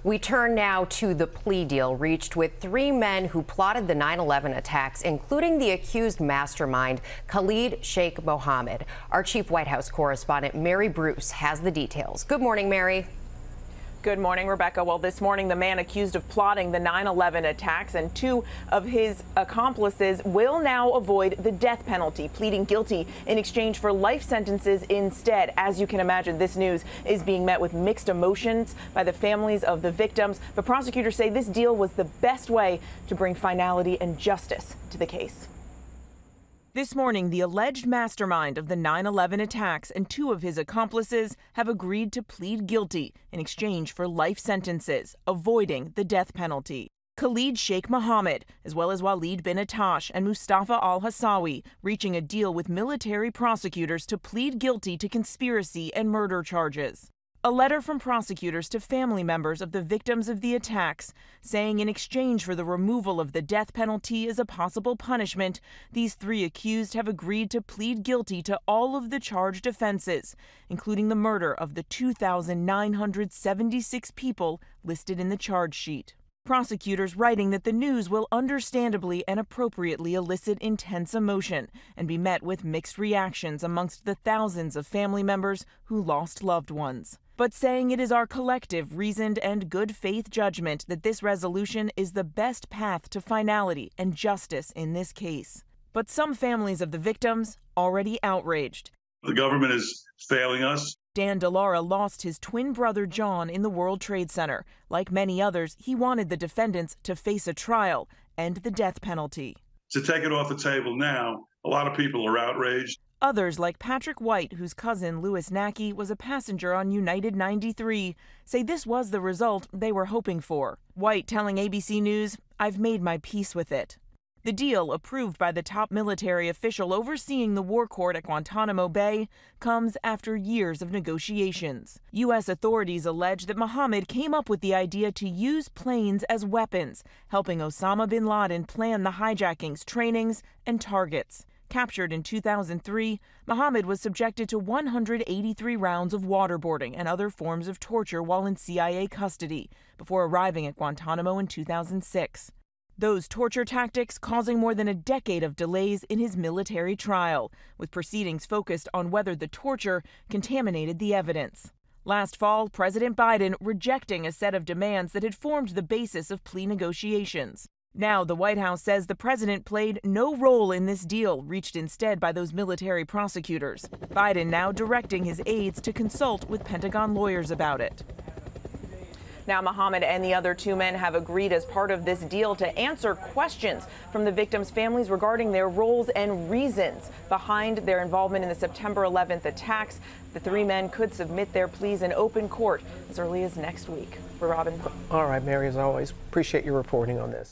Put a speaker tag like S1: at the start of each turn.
S1: We turn now to the plea deal reached with three men who plotted the 9/11 attacks, including the accused mastermind, Khalid Sheikh Mohammed. Our chief White House correspondent, Mary Bruce, has the details. Good morning, Mary.
S2: Good morning, Rebecca. Well, this morning, the man accused of plotting the 9/11 attacks and two of his accomplices will now avoid the death penalty, pleading guilty in exchange for life sentences instead. As you can imagine, this news is being met with mixed emotions by the families of the victims. But prosecutors say this deal was the best way to bring finality and justice to the case. This morning, the alleged mastermind of the 9/11 attacks and two of his accomplices have agreed to plead guilty in exchange for life sentences, avoiding the death penalty. Khalid Sheikh Mohammed, as well as Walid bin Attash and Mustafa al-Hawsawi, reaching a deal with military prosecutors to plead guilty to conspiracy and murder charges. A letter from prosecutors to family members of the victims of the attacks, saying in exchange for the removal of the death penalty as a possible punishment, these three accused have agreed to plead guilty to all of the charged offenses, including the murder of the 2,976 people listed in the charge sheet. Prosecutors writing that the news will understandably and appropriately elicit intense emotion and be met with mixed reactions amongst the thousands of family members who lost loved ones, but saying it is our collective, reasoned and good faith judgment that this resolution is the best path to finality and justice in this case. But some families of the victims already outraged.
S3: The government is failing us.
S2: Dan DeLaura lost his twin brother John in the World Trade Center. Like many others, he wanted the defendants to face a trial and the death penalty.
S3: To take it off the table now, a lot of people are outraged.
S2: Others, like Patrick White, whose cousin Louis Nackey was a passenger on United 93, say this was the result they were hoping for. White telling ABC News, "I've made my peace with it." The deal, approved by the top military official overseeing the war court at Guantanamo Bay, comes after years of negotiations. U.S. authorities allege that Mohammed came up with the idea to use planes as weapons, helping Osama bin Laden plan the hijackings, trainings, and targets. Captured in 2003, Mohammed was subjected to 183 rounds of waterboarding and other forms of torture while in CIA custody, before arriving at Guantanamo in 2006. Those torture tactics causing more than a decade of delays in his military trial, with proceedings focused on whether the torture contaminated the evidence. Last fall, President Biden rejecting a set of demands that had formed the basis of plea negotiations. Now, the White House says the president played no role in this deal, reached instead by those military prosecutors. Biden now directing his aides to consult with Pentagon lawyers about it. Now, Mohammed and the other two men have agreed as part of this deal to answer questions from the victims' families regarding their roles and reasons behind their involvement in the September 11th attacks. The three men could submit their pleas in open court as early as next week. Robin.
S4: All right, Mary, as always, appreciate your reporting on this.